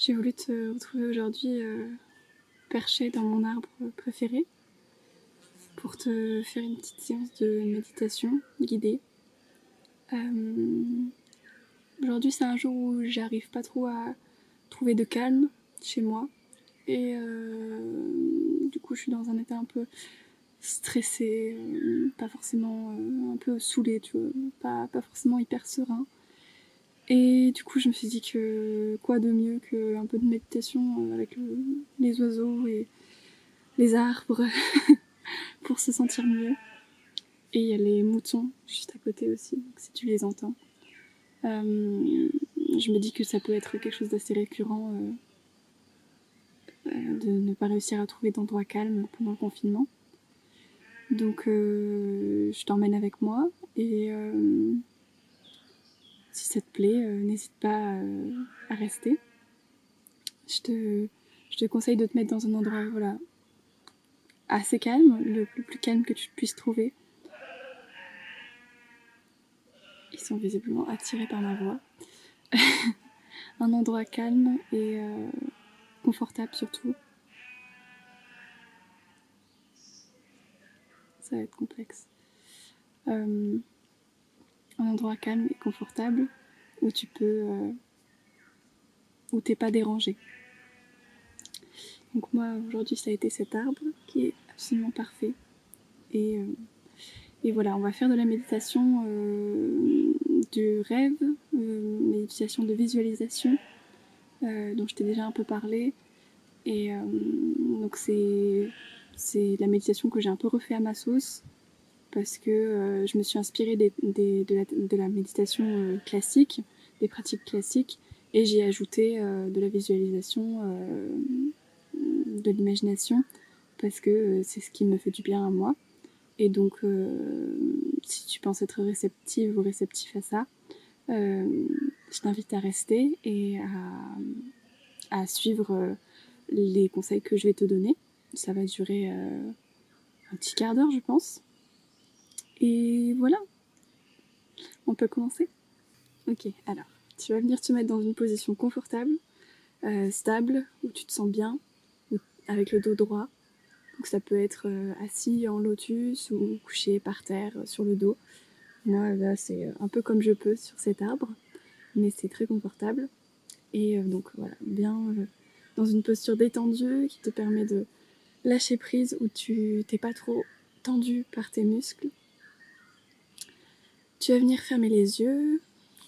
J'ai voulu te retrouver aujourd'hui perché dans mon arbre préféré pour te faire une petite séance de méditation guidée. Aujourd'hui c'est un jour où j'arrive pas trop à trouver de calme chez moi et du coup je suis dans un état un peu stressé, pas forcément un peu saoulé, tu vois, pas forcément hyper serein. Et du coup je me suis dit que quoi de mieux qu'un peu de méditation avec les oiseaux et les arbres pour se sentir mieux. Et il y a les moutons juste à côté aussi, donc si tu les entends. Je me dis que ça peut être quelque chose d'assez récurrent de ne pas réussir à trouver d'endroit calme pendant le confinement. Donc je t'emmène avec moi et si ça te plaît, n'hésite pas à rester. Je te conseille de te mettre dans un endroit voilà, assez calme, le plus calme que tu puisses trouver. Ils sont visiblement attirés par ma voix. Un endroit calme et confortable surtout. Ça va être complexe. Un endroit calme et confortable où tu peux où t'es pas dérangé. Donc moi aujourd'hui ça a été cet arbre qui est absolument parfait et voilà, on va faire de la méditation du rêve, méditation de visualisation dont je t'ai déjà un peu parlé et donc c'est la méditation que j'ai un peu refait à ma sauce parce que je me suis inspirée de la méditation classique, des pratiques classiques, et j'y ai ajouté de la visualisation, de l'imagination, parce que c'est ce qui me fait du bien à moi. Et donc, si tu penses être réceptive ou réceptif à ça, je t'invite à rester et à suivre les conseils que je vais te donner. Ça va durer un petit quart d'heure, je pense. Et voilà, on peut commencer. Ok, alors, tu vas venir te mettre dans une position confortable, stable, où tu te sens bien, avec le dos droit. Donc ça peut être assis en lotus ou couché par terre sur le dos. Moi, là, c'est un peu comme je peux sur cet arbre, mais c'est très confortable. Et donc voilà, bien dans une posture détendue qui te permet de lâcher prise, où tu t'es pas trop tendu par tes muscles. Tu vas venir fermer les yeux,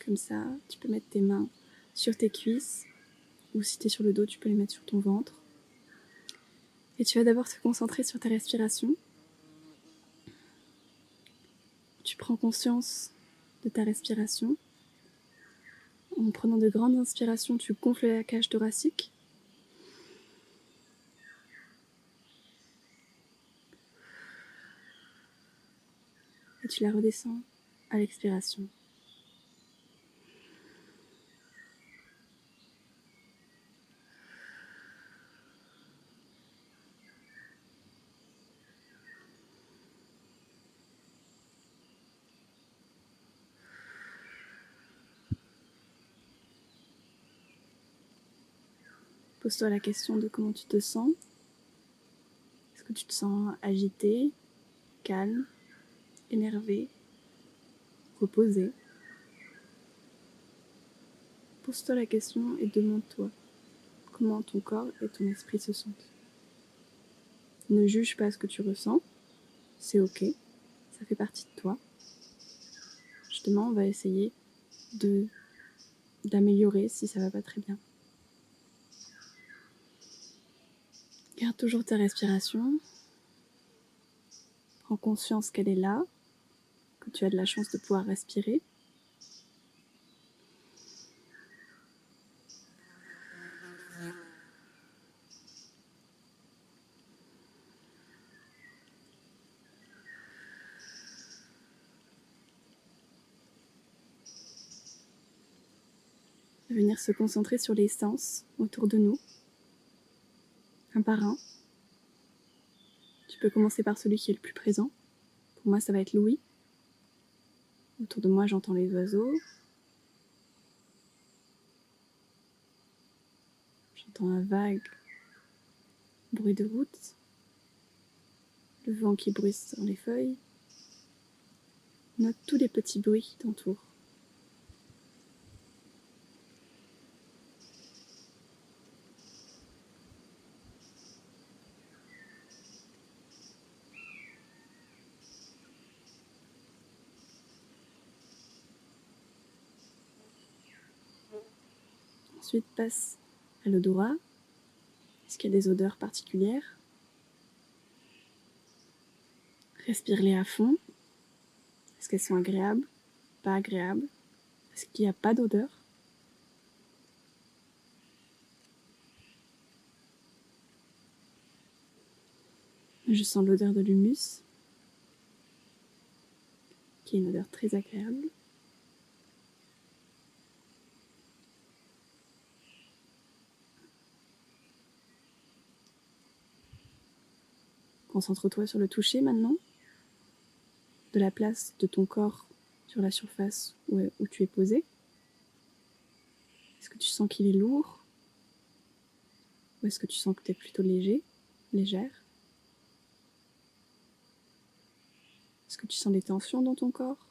comme ça, tu peux mettre tes mains sur tes cuisses, ou si tu es sur le dos, tu peux les mettre sur ton ventre. Et tu vas d'abord te concentrer sur ta respiration. Tu prends conscience de ta respiration. En prenant de grandes inspirations, tu gonfles la cage thoracique. Et tu la redescends à l'expiration. Pose-toi la question de comment tu te sens. Est-ce que tu te sens agité, calme, énervé, reposé? Pose-toi la question et demande-toi comment ton corps et ton esprit se sentent. Ne juge pas ce que tu ressens, c'est ok, ça fait partie de toi. Justement, on va essayer d'améliorer si ça va pas très bien. Garde toujours ta respiration. Prends conscience qu'elle est là, que tu as de la chance de pouvoir respirer. De venir se concentrer sur les sens autour de nous, un par un. Tu peux commencer par celui qui est le plus présent. Pour moi, ça va être l'ouïe. Autour de moi, j'entends les oiseaux. J'entends un vague bruit de route, le vent qui bruisse dans les feuilles. Note tous les petits bruits qui t'entourent. Ensuite, passe à l'odorat. Est-ce qu'il y a des odeurs particulières? Respire-les à fond. Est-ce qu'elles sont agréables? Pas agréables? Est-ce qu'il n'y a pas d'odeur? Je sens l'odeur de l'humus, qui est une odeur très agréable. Concentre-toi sur le toucher maintenant, de la place de ton corps sur la surface où tu es posé. Est-ce que tu sens qu'il est lourd? Ou est-ce que tu sens que tu es plutôt léger, légère? Est-ce que tu sens des tensions dans ton corps?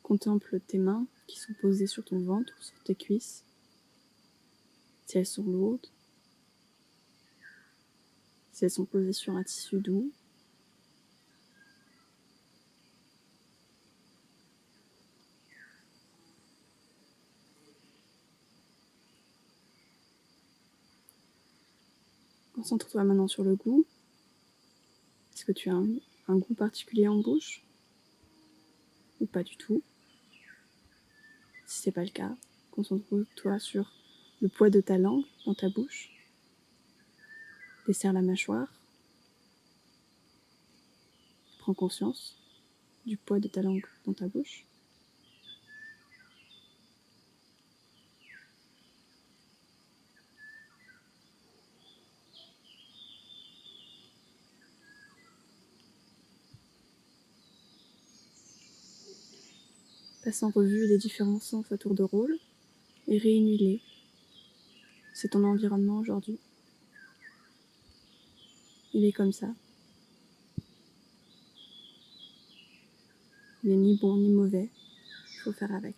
Contemple tes mains qui sont posées sur ton ventre ou sur tes cuisses, si elles sont lourdes, si elles sont posées sur un tissu doux. Concentre-toi maintenant sur le goût. Est-ce que tu as un goût particulier en bouche? Ou pas du tout? Si ce n'est pas le cas, concentre-toi sur le poids de ta langue dans ta bouche. Desserre la mâchoire. Prends conscience du poids de ta langue dans ta bouche. Passe en revue les différents sens à tour de rôle et réunis-les. C'est ton environnement aujourd'hui. Il est comme ça. Il n'est ni bon ni mauvais. Il faut faire avec.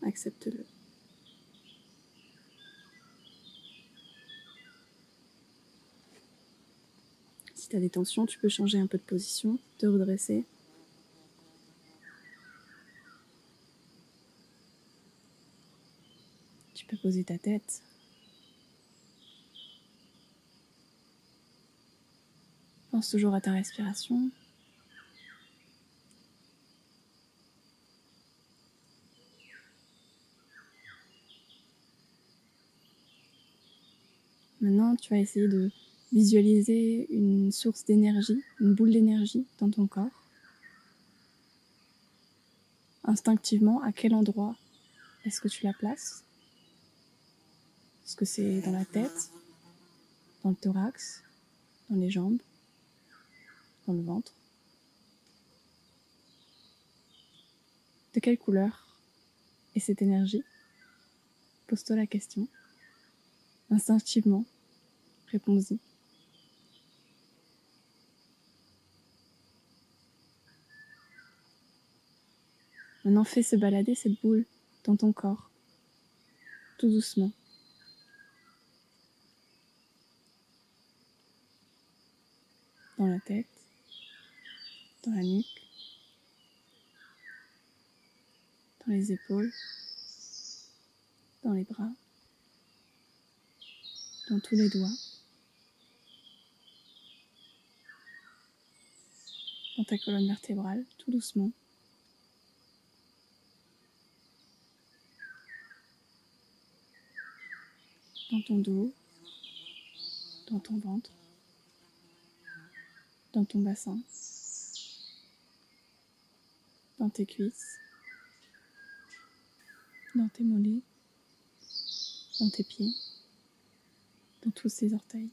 Accepte-le. Si tu as des tensions, tu peux changer un peu de position, te redresser. Tu peux poser ta tête. Pense toujours à ta respiration. Maintenant, tu vas essayer de visualiser une source d'énergie, une boule d'énergie dans ton corps. Instinctivement, à quel endroit est-ce que tu la places? Est-ce que c'est dans la tête, dans le thorax, dans les jambes, dans le ventre? De quelle couleur est cette énergie? Pose-toi la question. Instinctivement, réponds-y. Maintenant, fais se balader cette boule dans ton corps, tout doucement. Dans la tête, dans la nuque, dans les épaules, dans les bras, dans tous les doigts, dans ta colonne vertébrale, tout doucement. Dans ton dos, dans ton ventre, dans ton bassin, dans tes cuisses, dans tes mollets, dans tes pieds, dans tous tes orteils.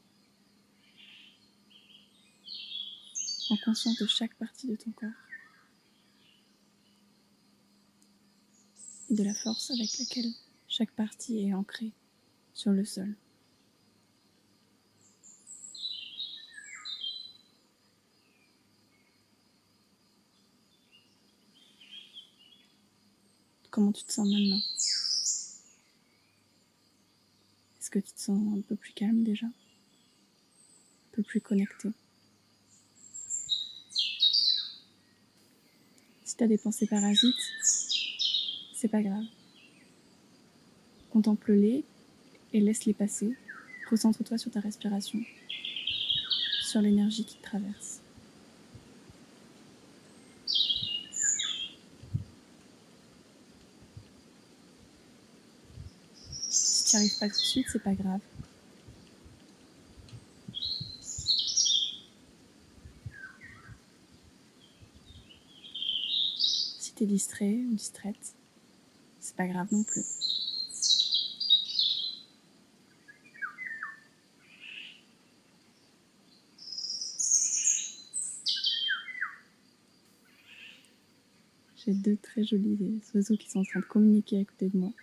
Prends conscience de chaque partie de ton corps et de la force avec laquelle chaque partie est ancrée sur le sol. Comment tu te sens maintenant? Est-ce que tu te sens un peu plus calme déjà? Un peu plus connecté? Si tu as des pensées parasites, c'est pas grave. Contemple-les et laisse-les passer. Recentre-toi sur ta respiration, sur l'énergie qui te traverse. Si tu n'y arrives pas tout de suite, c'est pas grave. Si tu es distrait ou distraite, c'est pas grave non plus. J'ai 2 très jolis oiseaux qui sont en train de communiquer à côté de moi.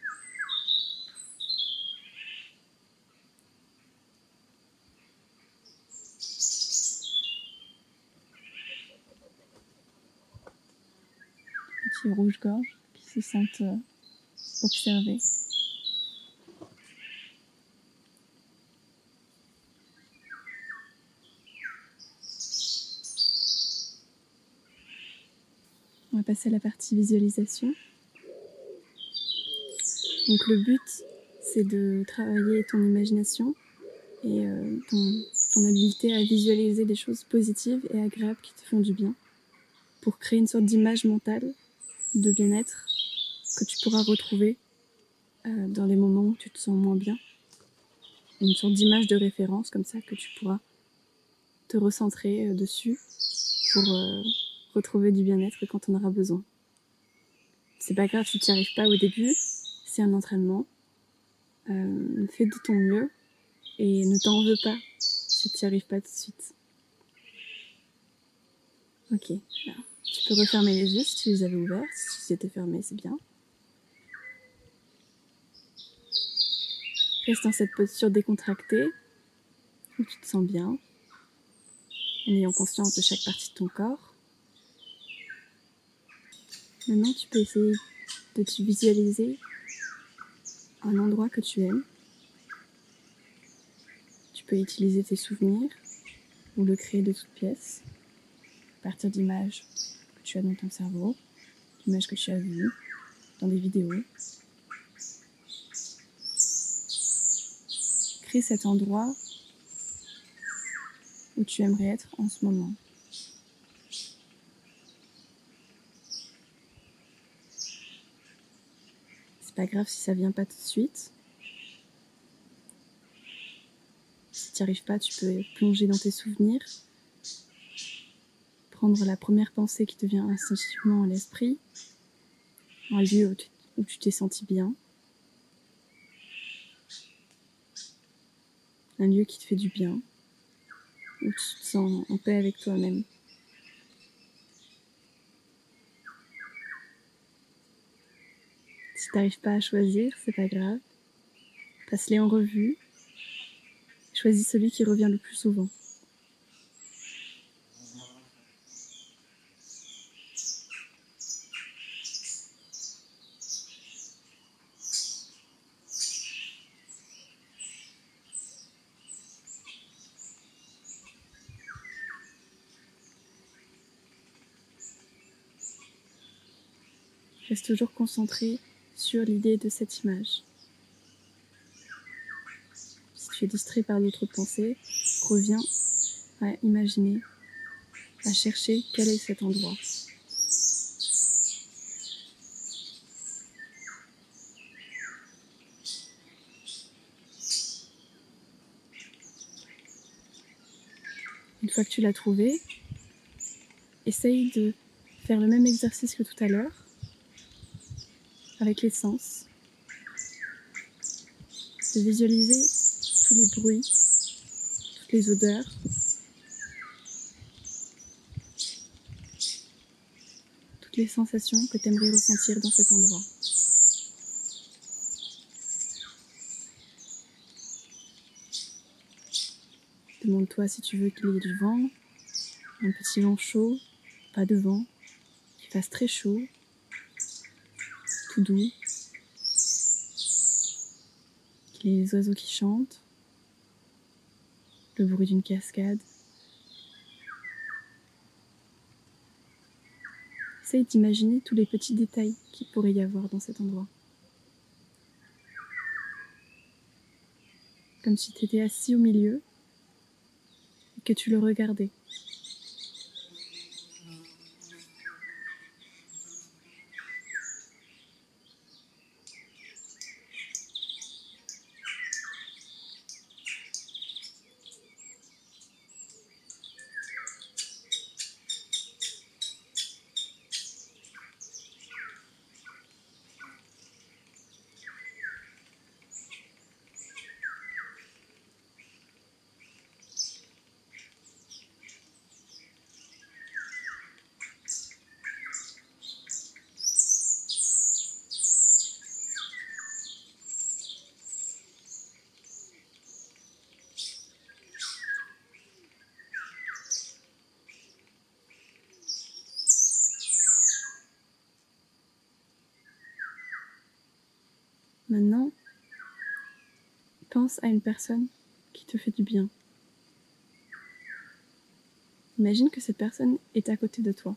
Petits rouge-gorge qui se sentent observés. On va passer à la partie visualisation. Donc le but, c'est de travailler ton imagination et ton habilité à visualiser des choses positives et agréables qui te font du bien, pour créer une sorte d'image mentale de bien-être que tu pourras retrouver dans les moments où tu te sens moins bien. Une sorte d'image de référence comme ça que tu pourras te recentrer dessus pour retrouver du bien-être quand on aura besoin. C'est pas grave si tu n'y arrives pas au début, c'est un entraînement. Fais de ton mieux et ne t'en veux pas si tu n'y arrives pas tout de suite. Ok, là. Tu peux refermer les yeux si tu les avais ouverts. Si ils étaient fermés, c'est bien. Reste dans cette posture décontractée où tu te sens bien, en ayant conscience de chaque partie de ton corps. Maintenant, tu peux essayer de te visualiser un endroit que tu aimes. Tu peux utiliser tes souvenirs ou le créer de toutes pièces, à partir d'images que tu as dans ton cerveau, d'images que tu as vues dans des vidéos. Crée cet endroit où tu aimerais être en ce moment. C'est pas grave si ça vient pas tout de suite. Si tu n'y arrives pas, tu peux plonger dans tes souvenirs, prendre la première pensée qui te vient instinctivement à l'esprit, un lieu où tu t'es senti bien, un lieu qui te fait du bien, où tu te sens en paix avec toi-même. Si tu n'arrives pas à choisir, c'est pas grave. Passe-les en revue. Choisis celui qui revient le plus souvent. Reste toujours concentré sur l'idée de cette image. Si tu es distrait par d'autres pensées, reviens à imaginer, à chercher quel est cet endroit. Une fois que tu l'as trouvé, essaye de faire le même exercice que tout à l'heure, avec les sens, de visualiser tous les bruits, toutes les odeurs, toutes les sensations que tu aimerais ressentir dans cet endroit. Demande-toi si tu veux qu'il y ait du vent, un petit vent chaud, pas de vent, qu'il fasse très chaud, tout doux, qu'il y ait les oiseaux qui chantent, le bruit d'une cascade. Essaye d'imaginer tous les petits détails qu'il pourrait y avoir dans cet endroit. Comme si tu étais assis au milieu et que tu le regardais. Maintenant, pense à une personne qui te fait du bien. Imagine que cette personne est à côté de toi.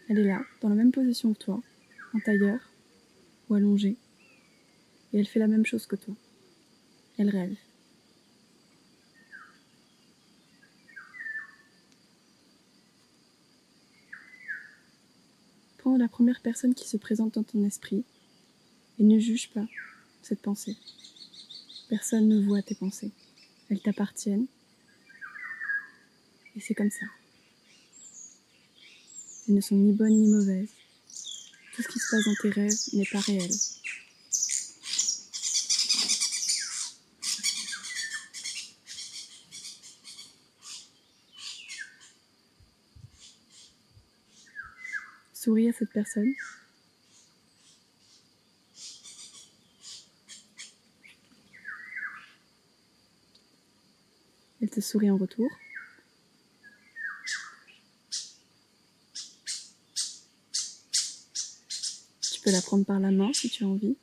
Elle est là, dans la même position que toi, en tailleur ou allongée, et elle fait la même chose que toi. Elle rêve. Prends la première personne qui se présente dans ton esprit et ne juge pas cette pensée. Personne ne voit tes pensées. Elles t'appartiennent et c'est comme ça. Elles ne sont ni bonnes ni mauvaises. Tout ce qui se passe dans tes rêves n'est pas réel. Souris à cette personne. Elle te sourit en retour. Tu peux la prendre par la main si tu as envie.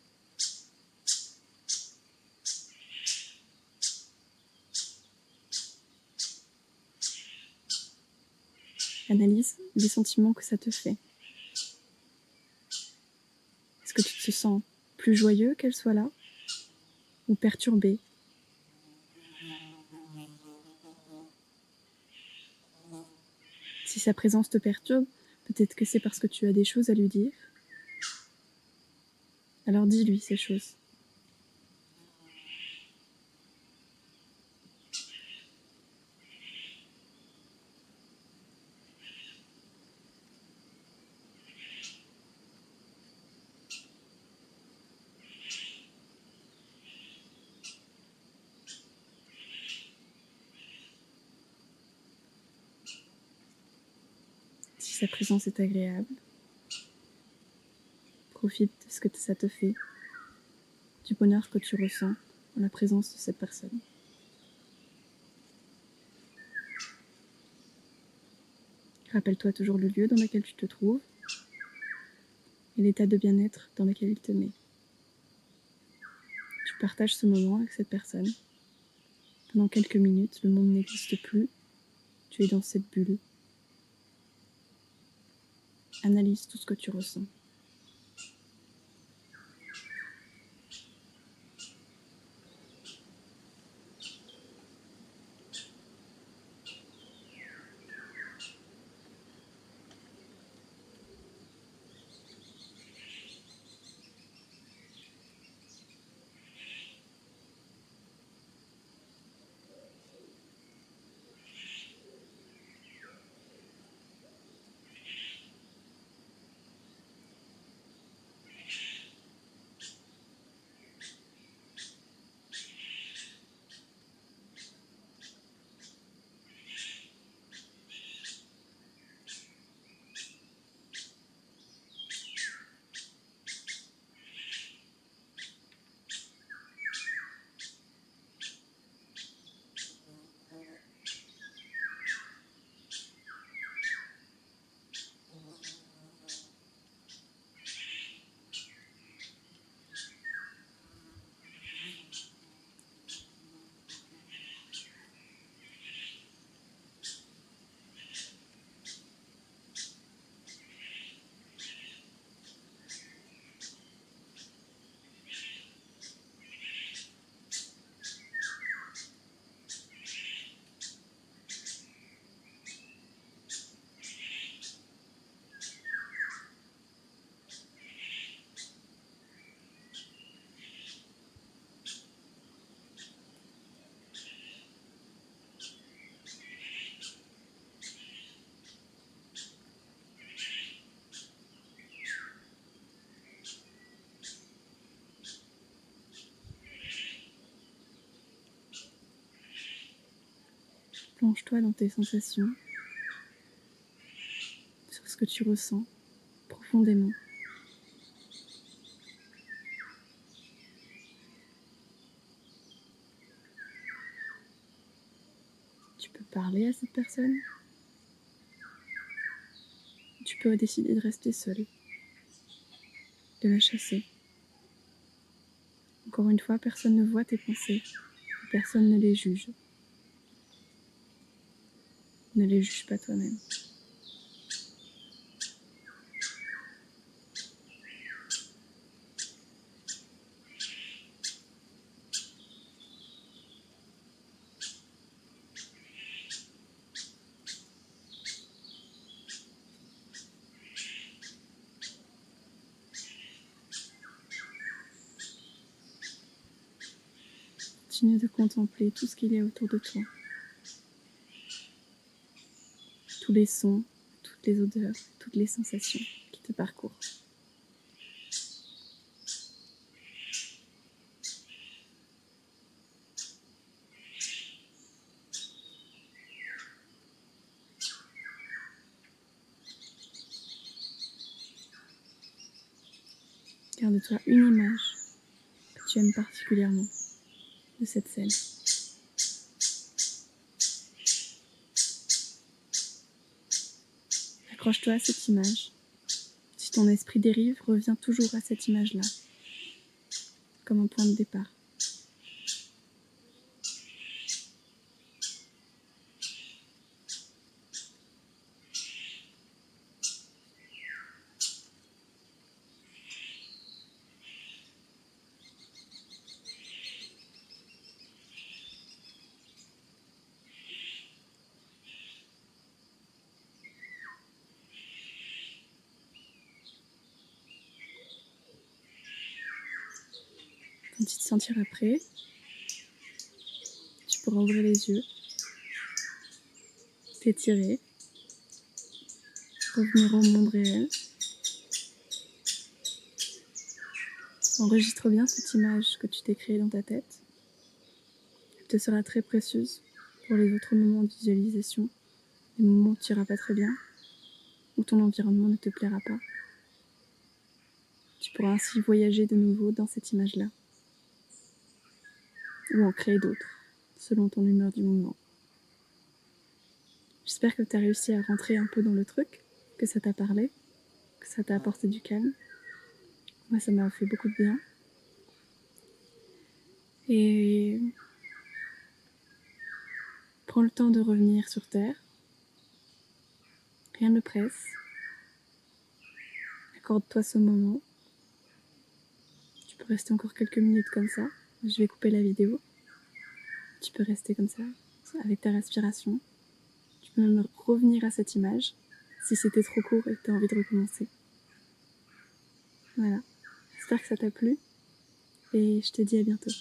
Analyse les sentiments que ça te fait. Est-ce que tu te sens plus joyeux qu'elle soit là ou perturbé? Si sa présence te perturbe, peut-être que c'est parce que tu as des choses à lui dire. Alors dis-lui ces choses. Si sa présence est agréable, profite de ce que ça te fait, du bonheur que tu ressens en la présence de cette personne. Rappelle-toi toujours le lieu dans lequel tu te trouves et l'état de bien-être dans lequel il te met. Tu partages ce moment avec cette personne. Pendant quelques minutes, le monde n'existe plus. Tu es dans cette bulle. Analyse tout ce que tu ressens. Plonge-toi dans tes sensations, sur ce que tu ressens profondément. Tu peux parler à cette personne. Tu peux décider de rester seul, de la chasser. Encore une fois, personne ne voit tes pensées, personne ne les juge. Ne les juge pas toi-même. Continue de contempler tout ce qu'il y a autour de toi. Tous les sons, toutes les odeurs, toutes les sensations qui te parcourent. Garde-toi une image que tu aimes particulièrement de cette scène. Accroche-toi à cette image. Si ton esprit dérive, reviens toujours à cette image-là, comme un point de départ. Quand tu te sentiras prêt, tu pourras ouvrir les yeux, t'étirer, revenir au monde réel. Enregistre bien cette image que tu t'es créée dans ta tête. Elle te sera très précieuse pour les autres moments de visualisation, les moments où tu n'iras pas très bien, où ton environnement ne te plaira pas. Tu pourras ainsi voyager de nouveau dans cette image-là, ou en créer d'autres, selon ton humeur du moment. J'espère que tu as réussi à rentrer un peu dans le truc, que ça t'a parlé, que ça t'a apporté du calme. Moi, ça m'a fait beaucoup de bien. Et prends le temps de revenir sur Terre. Rien ne presse. Accorde-toi ce moment. Tu peux rester encore quelques minutes comme ça. Je vais couper la vidéo. Tu peux rester comme ça, avec ta respiration. Tu peux même revenir à cette image, si c'était trop court et que tu as envie de recommencer. Voilà. J'espère que ça t'a plu. Et je te dis à bientôt.